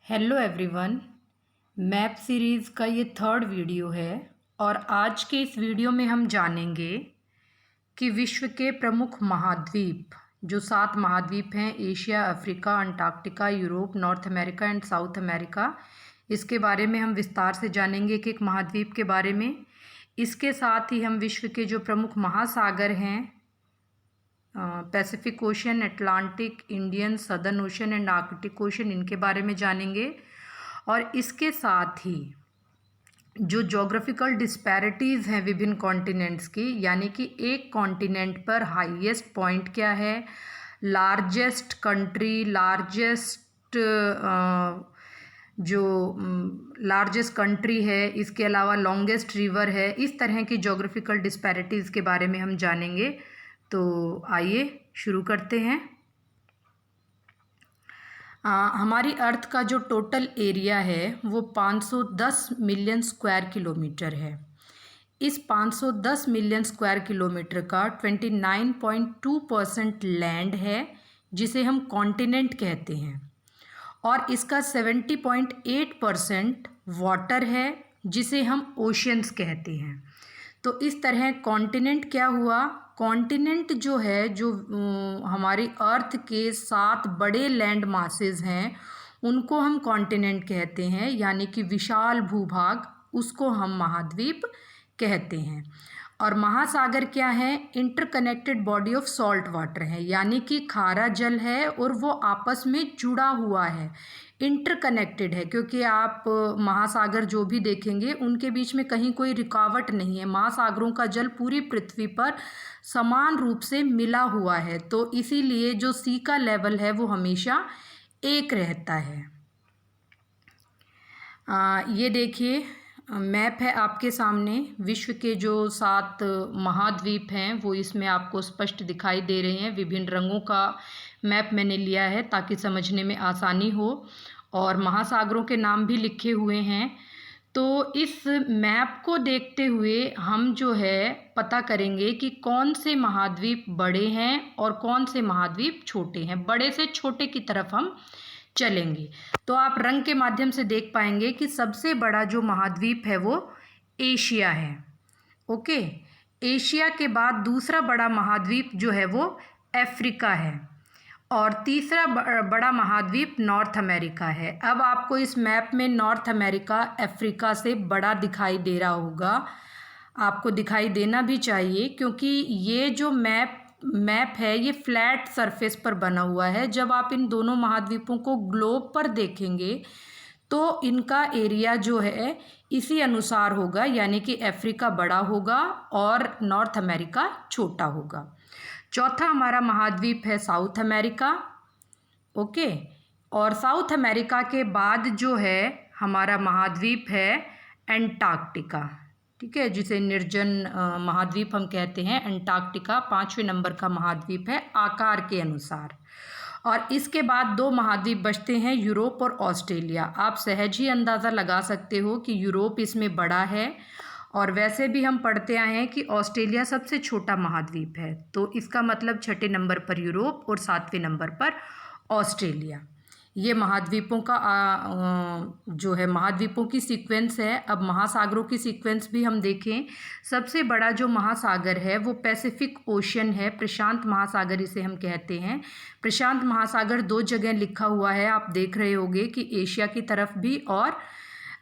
Hello everyone. Map series का ये third video है और आज के इस वीडियो में हम जानेंगे कि विश्व के प्रमुख महाद्वीप जो 7 महाद्वीप हैं, Asia, Africa, Antarctica, Europe, north America and south America, इसके बारे में हम विस्तार से जानेंगे कि एक महाद्वीप के बारे में। इसके साथ ही हम विश्व के जो प्रमुख महासागर हैं, Pacific ocean, Atlantic, Indian, southern ocean and Arctic ocean, इनके बारे में जानेंगे। और इसके साथ ही जो जोग्राफिकल डिस्पैरिटीज़ हैं विभिन्न कॉन्टिनेंट्स की, यानी कि एक कॉन्टिनेंट पर हाईएस्ट पॉइंट क्या है, लार्जेस्ट कंट्री, लार्जेस्ट कंट्री है, इसके अलावा लॉन्गेस्ट रिवर है, इस तरह की जोग्राफिकल डिस्पैरिटीज़ के बारे में हम जानेंगे। तो आइए शुरू करते हैं। हमारी अर्थ का जो टोटल एरिया है वो 510 मिलियन स्क्वायर किलोमीटर है। इस 510 मिलियन स्क्वायर किलोमीटर का 29.2% लैंड है जिसे हम कॉन्टिनेंट कहते हैं, और इसका 70.8% वाटर है जिसे हम ओशियंस कहते हैं। तो इस तरह कॉन्टिनेंट क्या हुआ, कॉन्टिनेंट जो है, जो हमारी अर्थ के 7 बड़े लैंड मासेस हैं उनको हम कॉन्टिनेंट कहते हैं, यानी कि विशाल भूभाग, उसको हम महाद्वीप कहते हैं। और महासागर क्या है, interconnected body of salt water है, यानी कि खारा जल है और वो आपस में जुड़ा हुआ है, इंटरकनेक्टेड है, क्योंकि आप महासागर जो भी देखेंगे उनके बीच में कहीं कोई रुकावट नहीं है। महासागरों का जल पूरी पृथ्वी पर समान रूप से मिला हुआ है, तो इसीलिए जो सी का लेवल है वो हमेशा एक रहता है। ये देखिए मैप है आपके सामने। विश्व के जो 7 महाद्वीप हैं वो इसमें आपको स्पष्ट दिखाई दे रहे हैं। विभिन्न रंगों का मैप मैंने लिया है ताकि समझने में आसानी हो, और महासागरों के नाम भी लिखे हुए हैं। तो इस मैप को देखते हुए हम जो है पता करेंगे कि कौन से महाद्वीप बड़े हैं और कौन से महाद्वीप छोटे हैं। बड़े से छोटे की तरफ हम चलेंगे। तो आप रंग के माध्यम से देख पाएंगे कि सबसे बड़ा जो महाद्वीप है वो एशिया है। ओके, एशिया के बाद दूसरा बड़ा महाद्वीप जो है वो अफ्रीका है, और तीसरा बड़ा महाद्वीप नॉर्थ अमेरिका है। अब आपको इस मैप में नॉर्थ अमेरिका अफ्रीका से बड़ा दिखाई दे रहा होगा, आपको दिखाई देना भी चाहिए, क्योंकि ये जो मैप है ये फ्लैट सरफेस पर बना हुआ है। जब आप इन दोनों महाद्वीपों को ग्लोब पर देखेंगे तो इनका एरिया जो है इसी अनुसार होगा, यानी कि अफ्रीका बड़ा होगा और नॉर्थ अमेरिका छोटा होगा। चौथा हमारा महाद्वीप है साउथ अमेरिका। ओके, और साउथ अमेरिका के बाद जो है हमारा महाद्वीप है अंटार्कटिका, ठीक है, जिसे निर्जन महाद्वीप हम कहते हैं। अंटार्कटिका 5वें नंबर का महाद्वीप है आकार के अनुसार। और इसके बाद 2 महाद्वीप बचते हैं, यूरोप और ऑस्ट्रेलिया। आप सहज ही अंदाज़ा लगा सकते हो कि यूरोप इसमें बड़ा है, और वैसे भी हम पढ़ते आए हैं कि ऑस्ट्रेलिया सबसे छोटा महाद्वीप है। तो इसका मतलब 6ठे नंबर पर यूरोप और 7वें नंबर पर ऑस्ट्रेलिया। ये महाद्वीपों का जो है महाद्वीपों की सीक्वेंस है। अब महासागरों की सीक्वेंस भी हम देखें। सबसे बड़ा जो महासागर है वो पैसिफिक ओशन है, प्रशांत महासागर इसे हम कहते हैं। प्रशांत महासागर 2 जगह लिखा हुआ है, आप देख रहे होंगे कि एशिया की तरफ भी और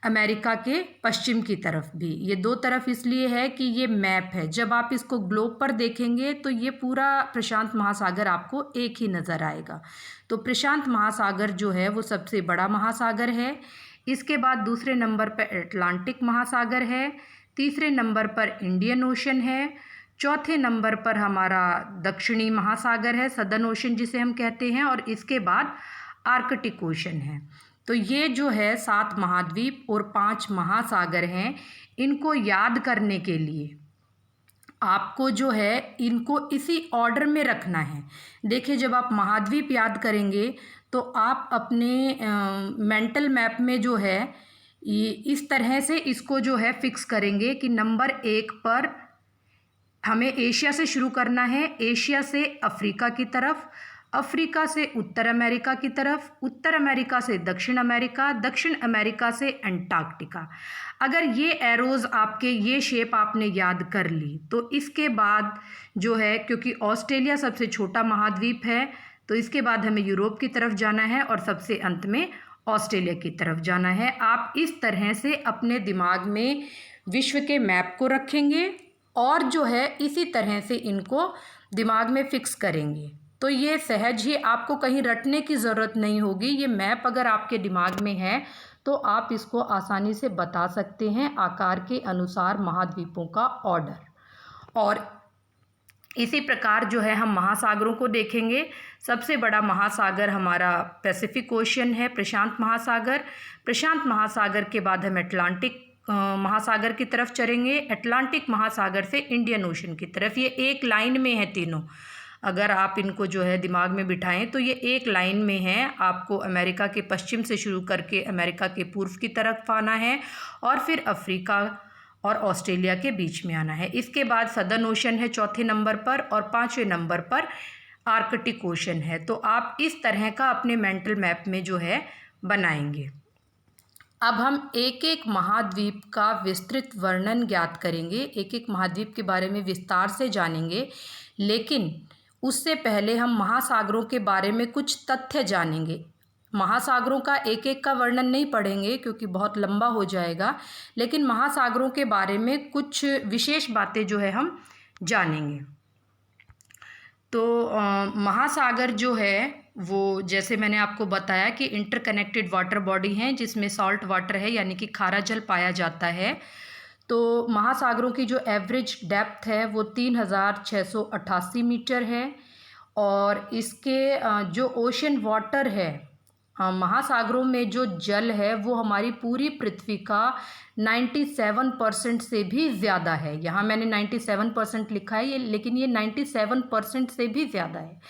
अमेरिका के पश्चिम की तरफ भी। ये 2 तरफ इसलिए है कि ये मैप है, जब आप इसको ग्लोब पर देखेंगे तो ये पूरा प्रशांत महासागर आपको एक ही नज़र आएगा। तो प्रशांत महासागर जो है वो सबसे बड़ा महासागर है। इसके बाद दूसरे नंबर पर अटलांटिक महासागर है, तीसरे नंबर पर इंडियन ओशन है, चौथे नंबर पर हमारा दक्षिणी महासागर है, सदर्न ओशन जिसे हम कहते हैं, और इसके बाद आर्कटिक ओशन है। तो ये जो है 7 महाद्वीप और 5 महासागर हैं। इनको याद करने के लिए आपको जो है इनको इसी ऑर्डर में रखना है। देखिए, जब आप महाद्वीप याद करेंगे तो आप अपने मेंटल मैप में जो है ये इस तरह से इसको जो है फिक्स करेंगे कि नंबर 1 पर हमें एशिया से शुरू करना है, एशिया से अफ्रीका की तरफ, अफ्रीका से उत्तर अमेरिका की तरफ, उत्तर अमेरिका से दक्षिण अमेरिका, दक्षिण अमेरिका से अंटार्कटिका। अगर ये एरोज़ आपके ये शेप आपने याद कर ली तो इसके बाद जो है, क्योंकि ऑस्ट्रेलिया सबसे छोटा महाद्वीप है, तो इसके बाद हमें यूरोप की तरफ जाना है और सबसे अंत में ऑस्ट्रेलिया की तरफ जाना है। आप इस तरह से अपने दिमाग में विश्व के मैप को रखेंगे और जो है इसी तरह से इनको दिमाग में फिक्स करेंगे, तो ये सहज ही, आपको कहीं रटने की ज़रूरत नहीं होगी। ये मैप अगर आपके दिमाग में है तो आप इसको आसानी से बता सकते हैं आकार के अनुसार महाद्वीपों का ऑर्डर। और इसी प्रकार जो है हम महासागरों को देखेंगे। सबसे बड़ा महासागर हमारा पैसिफिक ओशन है, प्रशांत महासागर। प्रशांत महासागर के बाद हम अटलांटिक महासागर की तरफ चलेंगे, अटलांटिक महासागर से इंडियन ओशन की तरफ। ये एक लाइन में है तीनों, अगर आप इनको जो है दिमाग में बिठाएं तो ये एक लाइन में है। आपको अमेरिका के पश्चिम से शुरू करके अमेरिका के पूर्व की तरफ आना है और फिर अफ्रीका और ऑस्ट्रेलिया के बीच में आना है। इसके बाद सदर्न ओशन है चौथे नंबर पर और पाँचवें नंबर पर आर्कटिक ओशन है। तो आप इस तरह का अपने मेंटल मैप में जो है बनाएंगे। अब हम एक एक महाद्वीप का विस्तृत वर्णन ज्ञात करेंगे, एक एक महाद्वीप के बारे में विस्तार से जानेंगे, लेकिन उससे पहले हम महासागरों के बारे में कुछ तथ्य जानेंगे। महासागरों का एक एक का वर्णन नहीं पढ़ेंगे क्योंकि बहुत लंबा हो जाएगा, लेकिन महासागरों के बारे में कुछ विशेष बातें जो है हम जानेंगे। तो महासागर जो है वो, जैसे मैंने आपको बताया कि इंटरकनेक्टेड वाटर बॉडी हैं जिसमें सॉल्ट वाटर है यानी कि खारा जल पाया जाता है। तो महासागरों की जो एवरेज डेप्थ है वो 3688 मीटर है और इसके जो ओशन वाटर है, महासागरों में जो जल है वो हमारी पूरी पृथ्वी का 97% से भी ज़्यादा है। यहाँ मैंने 97% लिखा है, लेकिन ये 97% से भी ज़्यादा है,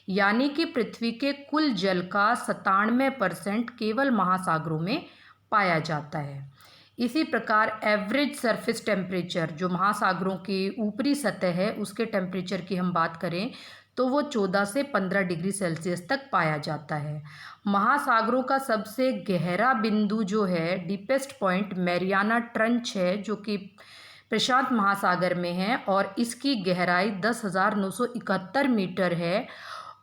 यानी कि पृथ्वी के कुल जल का 97% केवल महासागरों में पाया जाता है। इसी प्रकार एवरेज सरफेस टेम्परेचर, जो महासागरों की ऊपरी सतह है उसके टेम्परेचर की हम बात करें तो वो 14 से 15 डिग्री सेल्सियस तक पाया जाता है। महासागरों का सबसे गहरा बिंदु जो है, डीपेस्ट पॉइंट, मैरियाना ट्रंच है जो कि प्रशांत महासागर में है और इसकी गहराई 10,971 मीटर है।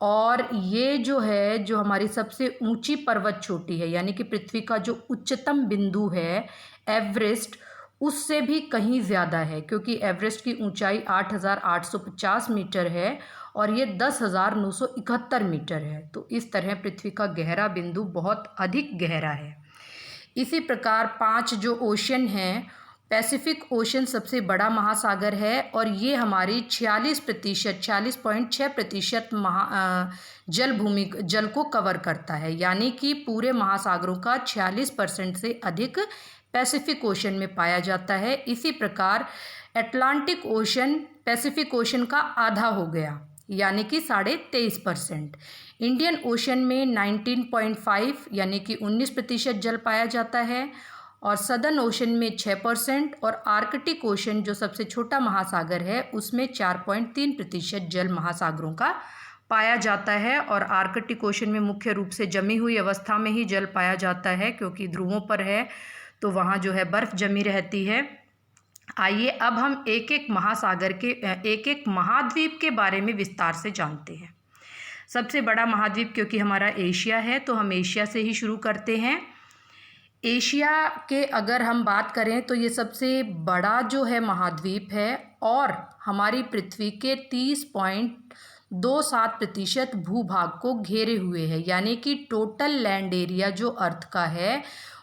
और ये जो है, जो हमारी सबसे ऊंची पर्वत चोटी है, यानी कि पृथ्वी का जो उच्चतम बिंदु है एवरेस्ट, उससे भी कहीं ज़्यादा है, क्योंकि एवरेस्ट की ऊंचाई 8,850 मीटर है और ये 10,971 मीटर है। तो इस तरह पृथ्वी का गहरा बिंदु बहुत अधिक गहरा है। इसी प्रकार 5 जो ओशन हैं, पैसिफिक ओशन सबसे बड़ा महासागर है और ये हमारी 46.6% जल को कवर करता है, यानी कि पूरे महासागरों का 46% से अधिक पैसिफिक ओशन में पाया जाता है। इसी प्रकार अटलांटिक ओशन पैसिफिक ओशन का आधा हो गया, यानी कि 23.5%। इंडियन ओशन में 19.5 यानी कि 19% जल पाया जाता है और सदर्न ओशन में 6% और आर्कटिक ओशन जो सबसे छोटा महासागर है उसमें 4.3% जल महासागरों का पाया जाता है। और आर्कटिक ओशन में मुख्य रूप से जमी हुई अवस्था में ही जल पाया जाता है, क्योंकि ध्रुवों पर है तो वहाँ जो है बर्फ़ जमी रहती है। आइए अब हम एक एक महासागर के एक एक महाद्वीप के बारे में विस्तार से जानते हैं। सबसे बड़ा महाद्वीप क्योंकि हमारा एशिया है तो हम एशिया से ही शुरू करते हैं। एशिया के अगर हम बात करें तो ये सबसे बड़ा जो है महाद्वीप है और हमारी पृथ्वी के 30.27% भूभाग को घेरे हुए है, यानी कि टोटल लैंड एरिया जो अर्थ का है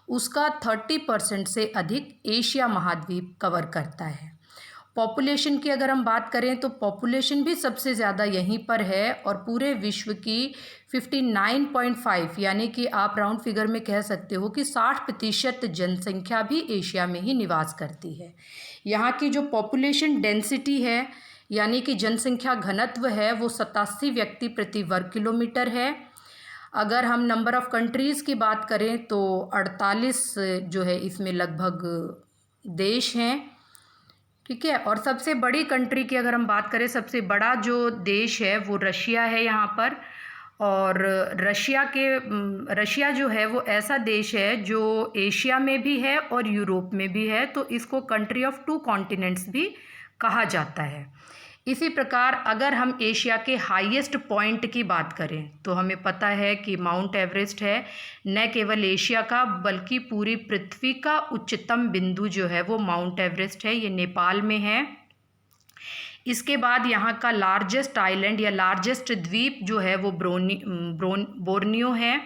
उसका 30% से अधिक एशिया महाद्वीप कवर करता है। पॉपुलेशन की अगर हम बात करें तो पॉपुलेशन भी सबसे ज़्यादा यहीं पर है और पूरे विश्व की 59.5 यानी कि आप राउंड फिगर में कह सकते हो कि 60% जनसंख्या भी एशिया में ही निवास करती है। यहाँ की जो पॉपुलेशन डेंसिटी है यानी कि जनसंख्या घनत्व है वो 87 व्यक्ति प्रति वर्ग किलोमीटर है। अगर हम नंबर ऑफ़ कंट्रीज़ की बात करें तो 48 जो है इसमें लगभग देश हैं, ठीक है। और सबसे बड़ी कंट्री की अगर हम बात करें, सबसे बड़ा जो देश है वो रशिया है यहाँ पर, और रशिया जो है वो ऐसा देश है जो एशिया में भी है और यूरोप में भी है, तो इसको कंट्री ऑफ टू कॉन्टिनेंट्स भी कहा जाता है। इसी प्रकार अगर हम एशिया के हाईएस्ट पॉइंट की बात करें तो हमें पता है कि माउंट एवरेस्ट है, न केवल एशिया का बल्कि पूरी पृथ्वी का उच्चतम बिंदु जो है वो माउंट एवरेस्ट है। ये नेपाल में है। इसके बाद यहाँ का लार्जेस्ट आइलैंड या लार्जेस्ट द्वीप जो है वो बोर्नियो है।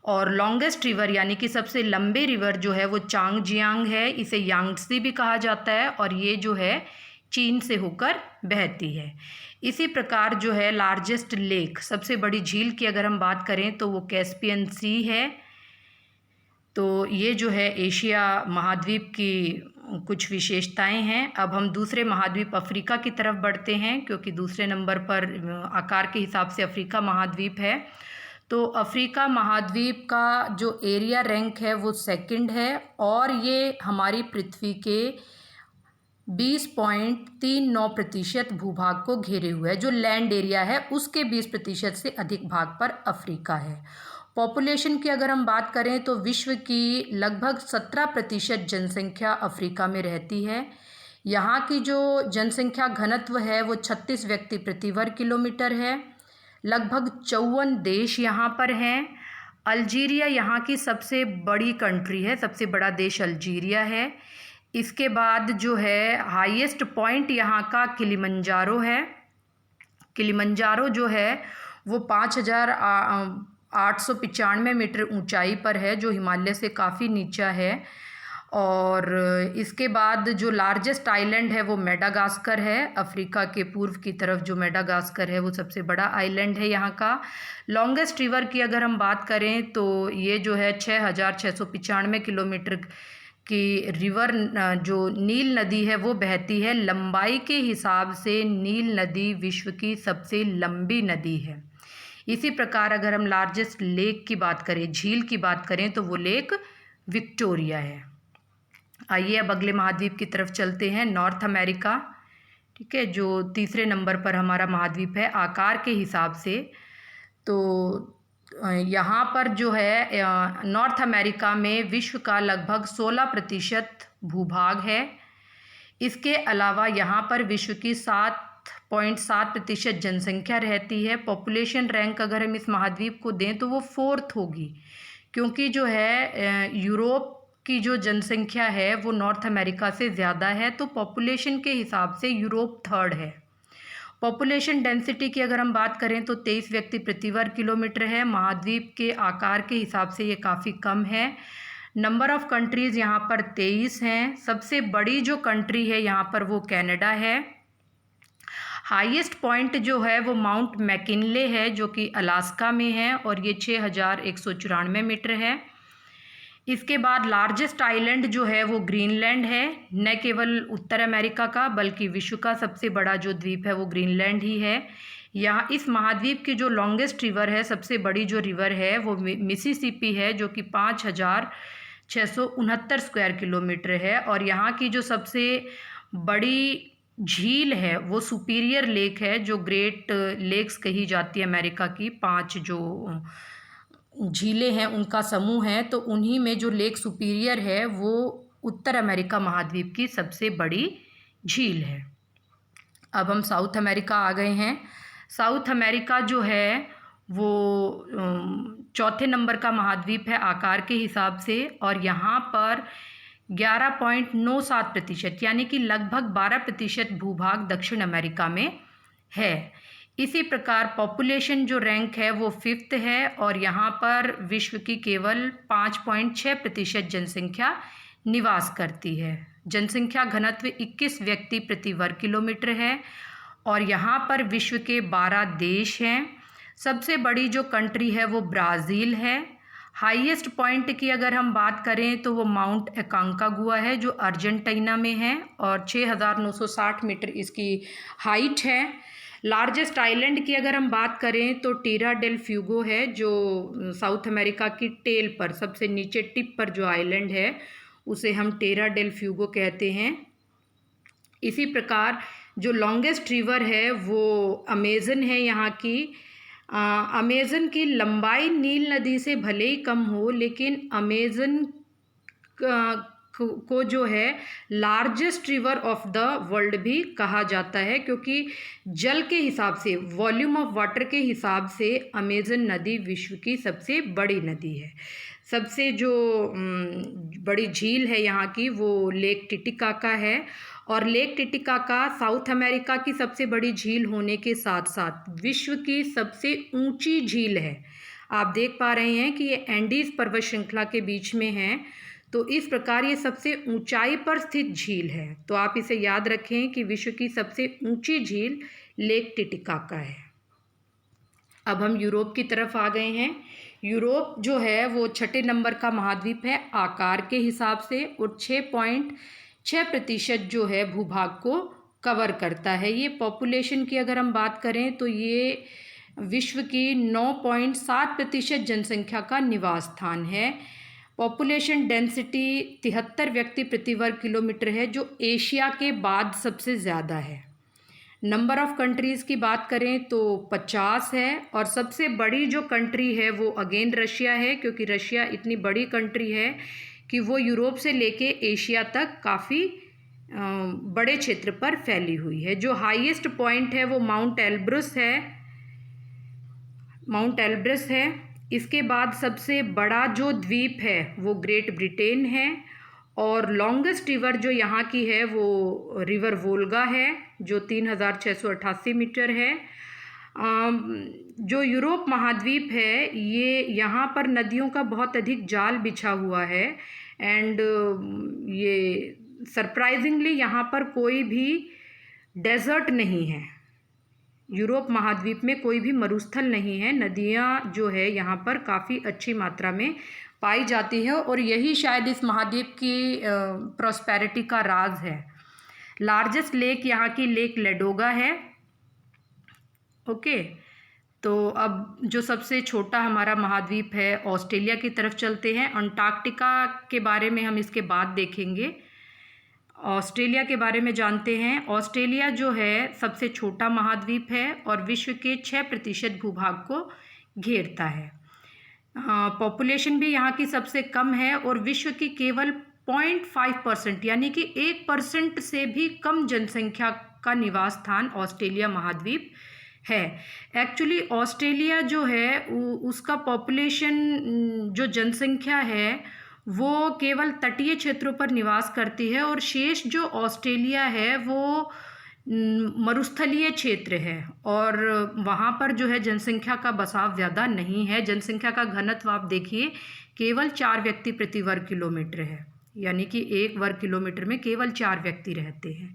और लॉन्गेस्ट रिवर यानी कि सबसे लंबे रिवर जो है वो चांगजियांग है, इसे यांगत्से भी कहा जाता है, और ये जो है चीन से होकर बहती है। इसी प्रकार जो है लार्जेस्ट लेक, सबसे बड़ी झील की अगर हम बात करें तो वो कैस्पियन सी है। तो ये जो है एशिया महाद्वीप की कुछ विशेषताएं हैं। अब हम दूसरे महाद्वीप अफ्रीका की तरफ बढ़ते हैं, क्योंकि दूसरे नंबर पर आकार के हिसाब से अफ्रीका महाद्वीप है। तो अफ्रीका महाद्वीप का जो एरिया रैंक है वो सेकंड है, और ये हमारी पृथ्वी के 20.39% भूभाग को घेरे हुए है। जो लैंड एरिया है उसके 20% से अधिक भाग पर अफ्रीका है। पॉपुलेशन की अगर हम बात करें तो विश्व की लगभग 17% जनसंख्या अफ्रीका में रहती है। यहाँ की जो जनसंख्या घनत्व है वो 36 व्यक्ति प्रति वर्ग किलोमीटर है। लगभग 54 देश यहाँ पर हैं। अल्जीरिया यहाँ की सबसे बड़ी कंट्री है, सबसे बड़ा देश अल्जीरिया है। इसके बाद जो है हाईएस्ट पॉइंट यहाँ का किलिमंजारो है। किलिमंजारो जो है वो 5,895 मीटर ऊंचाई पर है, जो हिमालय से काफ़ी नीचा है। और इसके बाद जो लार्जेस्ट आइलैंड है वो मेडागास्कर है। अफ्रीका के पूर्व की तरफ जो मेडागास्कर है वो सबसे बड़ा आइलैंड है यहाँ का। लॉन्गेस्ट रिवर की अगर हम बात करें तो ये जो है 6,695 किलोमीटर की रिवर जो नील नदी है वो बहती है। लंबाई के हिसाब से नील नदी विश्व की सबसे लंबी नदी है। इसी प्रकार अगर हम लार्जेस्ट लेक की बात करें, झील की बात करें, तो वो लेक विक्टोरिया है। आइए अब अगले महाद्वीप की तरफ चलते हैं, नॉर्थ अमेरिका। ठीक है, जो तीसरे नंबर पर हमारा महाद्वीप है आकार के हिसाब से। तो यहाँ पर जो है नॉर्थ अमेरिका में विश्व का लगभग 16% भूभाग है। इसके अलावा यहाँ पर विश्व की 7.7% जनसंख्या रहती है। पॉपुलेशन रैंक अगर हम इस महाद्वीप को दें तो वो 4th होगी, क्योंकि जो है यूरोप की जो जनसंख्या है वो नॉर्थ अमेरिका से ज़्यादा है, तो पॉपुलेशन के हिसाब से यूरोप 3rd है। पॉपुलेशन डेंसिटी की अगर हम बात करें तो 23 व्यक्ति प्रति वर्ग किलोमीटर है। महाद्वीप के आकार के हिसाब से ये काफ़ी कम है। नंबर ऑफ़ कंट्रीज़ यहाँ पर 23 हैं। सबसे बड़ी जो कंट्री है यहाँ पर वो कनाडा है। हाईएस्ट पॉइंट जो है वो माउंट मैकिनले है, जो कि अलास्का में है, और ये 6,194 मीटर है। इसके बाद लार्जेस्ट आइलैंड जो है वो ग्रीनलैंड है। न केवल उत्तर अमेरिका का बल्कि विश्व का सबसे बड़ा जो द्वीप है वो ग्रीनलैंड ही है। यहाँ इस महाद्वीप की जो लॉन्गेस्ट रिवर है, सबसे बड़ी जो रिवर है वो मिसिसिपी है, जो कि 5,669 स्क्वायर किलोमीटर है। और यहाँ की जो सबसे बड़ी झील है वो सुपीरियर लेक है, जो ग्रेट लेक्स कही जाती है अमेरिका की। 5 जो झीलें हैं उनका समूह है, तो उन्हीं में जो लेक सुपीरियर है वो उत्तर अमेरिका महाद्वीप की सबसे बड़ी झील है। अब हम साउथ अमेरिका आ गए हैं। साउथ अमेरिका जो है वो 4थे नंबर का महाद्वीप है आकार के हिसाब से, और यहाँ पर 11.97% यानी कि लगभग 12% भूभाग दक्षिण अमेरिका में है। इसी प्रकार पॉपुलेशन जो रैंक है वो 5th है, और यहाँ पर विश्व की केवल 5.6% जनसंख्या निवास करती है। जनसंख्या घनत्व 21 व्यक्ति प्रति वर्ग किलोमीटर है, और यहाँ पर विश्व के 12 देश हैं। सबसे बड़ी जो कंट्री है वो ब्राज़ील है। हाईएस्ट पॉइंट की अगर हम बात करें तो वो माउंट एकांकागुआ है, जो अर्जेंटीना में है, और 6,960 मीटर इसकी हाइट है। लार्जेस्ट आइलैंड की अगर हम बात करें तो टीरा डेल फ्यूगो है, जो साउथ अमेरिका की टेल पर सबसे नीचे टिप पर जो आइलैंड है उसे हम टेरा डेल फ्यूगो कहते हैं। इसी प्रकार जो लॉन्गेस्ट रिवर है वो अमेज़न है यहाँ की, अमेज़न की लंबाई नील नदी से भले ही कम हो, लेकिन अमेज़न को जो है largest river of the world भी कहा जाता है, क्योंकि जल के हिसाब से, वॉल्यूम ऑफ वाटर के हिसाब से अमेज़न नदी विश्व की सबसे बड़ी नदी है। सबसे जो बड़ी झील है यहाँ की वो लेक टिटिकाका है, और लेक टिटिकाका साउथ अमेरिका की सबसे बड़ी झील होने के साथ साथ विश्व की सबसे ऊंची झील है। आप देख पा रहे हैं कि ये एंडीज पर्वत श्रृंखला के बीच में है, तो इस प्रकार ये सबसे ऊंचाई पर स्थित झील है। तो आप इसे याद रखें कि विश्व की सबसे ऊंची झील लेक टिटिकाका है। अब हम यूरोप की तरफ आ गए हैं। यूरोप जो है वो 6 नंबर का महाद्वीप है आकार के हिसाब से, और 6.6% जो है भूभाग को कवर करता है। ये पॉपुलेशन की अगर हम बात करें तो ये विश्व की 9.7% जनसंख्या का निवास स्थान है। पॉपुलेशन डेंसिटी 73 व्यक्ति प्रति वर्ग किलोमीटर है, जो एशिया के बाद सबसे ज़्यादा है। नंबर ऑफ़ कंट्रीज़ की बात करें तो 50 है, और सबसे बड़ी जो कंट्री है वो अगेन रशिया है, क्योंकि रशिया इतनी बड़ी कंट्री है कि वो यूरोप से लेके एशिया तक काफ़ी बड़े क्षेत्र पर फैली हुई है। जो हाईएस्ट पॉइंट है वो माउंट एल्ब्रुस है। इसके बाद सबसे बड़ा जो द्वीप है वो ग्रेट ब्रिटेन है, और लॉन्गेस्ट रिवर जो यहाँ की है वो रिवर वोल्गा है, जो 3688 मीटर है। जो यूरोप महाद्वीप है ये यहाँ पर नदियों का बहुत अधिक जाल बिछा हुआ है, एंड ये सरप्राइजिंगली यहाँ पर कोई भी डेजर्ट नहीं है। यूरोप महाद्वीप में कोई भी मरुस्थल नहीं है। नदियाँ जो है यहाँ पर काफ़ी अच्छी मात्रा में पाई जाती है, और यही शायद इस महाद्वीप की प्रॉस्पेरिटी का राज है। लार्जेस्ट लेक यहाँ की लेक लेडोगा है। ओके, तो अब जो सबसे छोटा हमारा महाद्वीप है ऑस्ट्रेलिया की तरफ चलते हैं। अंटार्कटिका के बारे में हम इसके बाद देखेंगे। ऑस्ट्रेलिया के बारे में जानते हैं। ऑस्ट्रेलिया जो है सबसे छोटा महाद्वीप है और विश्व के 6% भूभाग को घेरता है। पॉपुलेशन भी यहाँ की सबसे कम है, और विश्व की केवल 0.5% यानी कि 1% से भी कम जनसंख्या का निवास स्थान ऑस्ट्रेलिया महाद्वीप है। एक्चुअली ऑस्ट्रेलिया जो है उसका पॉपुलेशन जो जनसंख्या है वो केवल तटीय क्षेत्रों पर निवास करती है, और शेष जो ऑस्ट्रेलिया है वो मरुस्थलीय क्षेत्र है, और वहाँ पर जो है जनसंख्या का बसाव ज़्यादा नहीं है। जनसंख्या का घनत्व आप देखिए केवल 4 व्यक्ति प्रति वर्ग किलोमीटर है, यानी कि 1 वर्ग किलोमीटर में केवल 4 व्यक्ति रहते हैं।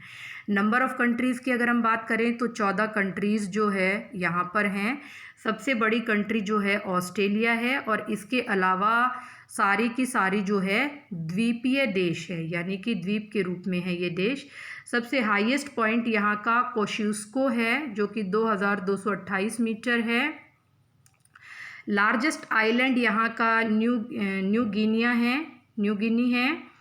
नंबर ऑफ़ कंट्रीज़ की अगर हम बात करें तो 14 कंट्रीज़ जो है यहाँ पर हैं। सबसे बड़ी कंट्री जो है ऑस्ट्रेलिया है, और इसके अलावा सारी की सारी जो है द्वीपीय देश है, यानी कि द्वीप के रूप में है ये देश। सबसे हाईएस्ट पॉइंट यहाँ का कोशियुस्को है, जो कि 2228 मीटर है। लार्जेस्ट आइलैंड यहाँ का न्यू गिनी है।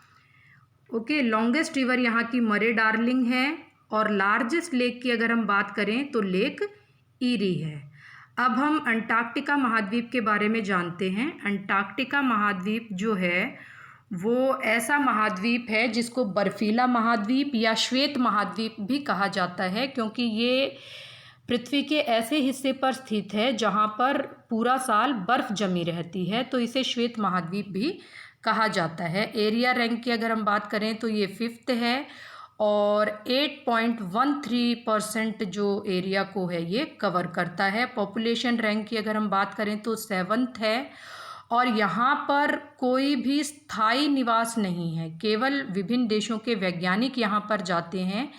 ओके, लॉन्गेस्ट रिवर यहाँ की मरे डार्लिंग है, और लार्जेस्ट लेक की अगर हम बात करें तो लेक ईरी है। अब हम अंटार्कटिका महाद्वीप के बारे में जानते हैं। अंटार्कटिका महाद्वीप जो है वो ऐसा महाद्वीप है जिसको बर्फीला महाद्वीप या श्वेत महाद्वीप भी कहा जाता है, क्योंकि ये पृथ्वी के ऐसे हिस्से पर स्थित है जहाँ पर पूरा साल बर्फ़ जमी रहती है, तो इसे श्वेत महाद्वीप भी कहा जाता है। एरिया रैंक की अगर हम बात करें तो ये 5th है, और 8.13% जो एरिया को है ये कवर करता है। पॉपुलेशन रैंक की अगर हम बात करें तो 7th है, और यहाँ पर कोई भी स्थायी निवास नहीं है। केवल विभिन्न देशों के वैज्ञानिक यहाँ पर जाते हैं,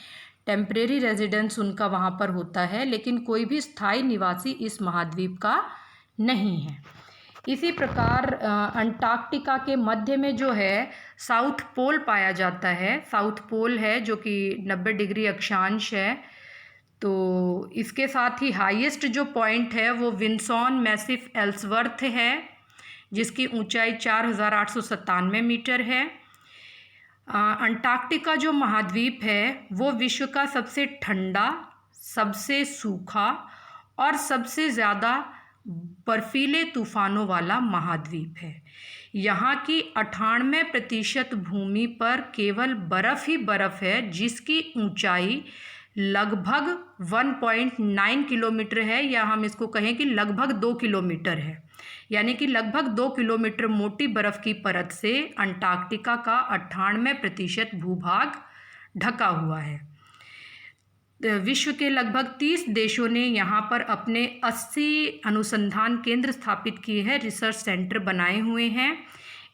टेम्परेरी रेजिडेंस उनका वहाँ पर होता है, लेकिन कोई भी स्थायी निवासी इस महाद्वीप का नहीं है। इसी प्रकार अंटार्कटिका के मध्य में जो है साउथ पोल पाया जाता है। साउथ पोल है जो कि 90 डिग्री अक्षांश है। तो इसके साथ ही हाईएस्ट जो पॉइंट है वो विंसन मैसिफ एल्सवर्थ है, जिसकी ऊंचाई 4897 मीटर है। अंटार्कटिका जो महाद्वीप है वो विश्व का सबसे ठंडा, सबसे सूखा और सबसे ज़्यादा बर्फीले तूफानों वाला महाद्वीप है। यहाँ की 98% भूमि पर केवल बर्फ़ ही बर्फ़ है, जिसकी ऊंचाई लगभग 1.9 किलोमीटर है, या हम इसको कहें कि लगभग 2 किलोमीटर है। यानी कि लगभग 2 किलोमीटर मोटी बर्फ़ की परत से अंटार्कटिका का 98% भूभाग ढका हुआ है। विश्व के लगभग 30 देशों ने यहाँ पर अपने 80 अनुसंधान केंद्र स्थापित किए हैं, रिसर्च सेंटर बनाए हुए हैं।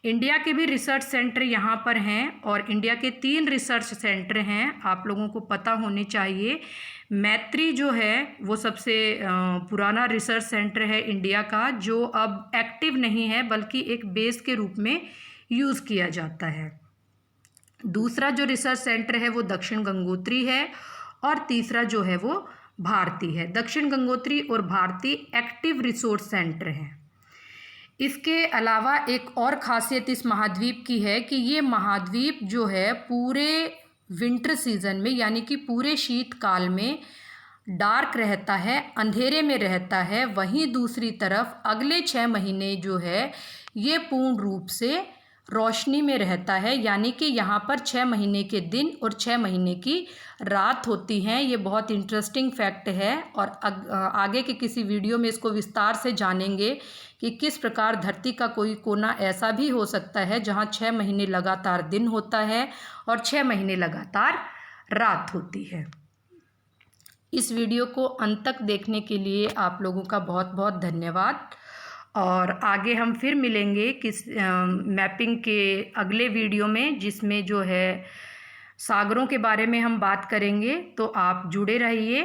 इंडिया के भी रिसर्च सेंटर यहाँ पर हैं, और इंडिया के 3 रिसर्च सेंटर हैं, आप लोगों को पता होने चाहिए। मैत्री जो है वो सबसे पुराना रिसर्च सेंटर है इंडिया का, जो अब एक्टिव नहीं है बल्कि एक बेस के रूप में यूज़ किया जाता है। दूसरा जो रिसर्च सेंटर है वो दक्षिण गंगोत्री है, और तीसरा जो है वो भारती है। दक्षिण गंगोत्री और भारती एक्टिव रिसोर्स सेंटर हैं। इसके अलावा एक और ख़ासियत इस महाद्वीप की है कि ये महाद्वीप जो है पूरे विंटर सीज़न में, यानी कि पूरे शीतकाल में डार्क रहता है, अंधेरे में रहता है। वहीं दूसरी तरफ अगले 6 महीने जो है ये पूर्ण रूप से रोशनी में रहता है, यानी कि यहाँ पर 6 महीने के दिन और 6 महीने की रात होती हैं। ये बहुत इंटरेस्टिंग फैक्ट है, और आगे के किसी वीडियो में इसको विस्तार से जानेंगे कि किस प्रकार धरती का कोई कोना ऐसा भी हो सकता है जहाँ 6 महीने लगातार दिन होता है और 6 महीने लगातार रात होती है। इस वीडियो को अंत तक देखने के लिए आप लोगों का बहुत बहुत धन्यवाद, और आगे हम फिर मिलेंगे मैपिंग के अगले वीडियो में, जिसमें जो है सागरों के बारे में हम बात करेंगे। तो आप जुड़े रहिए।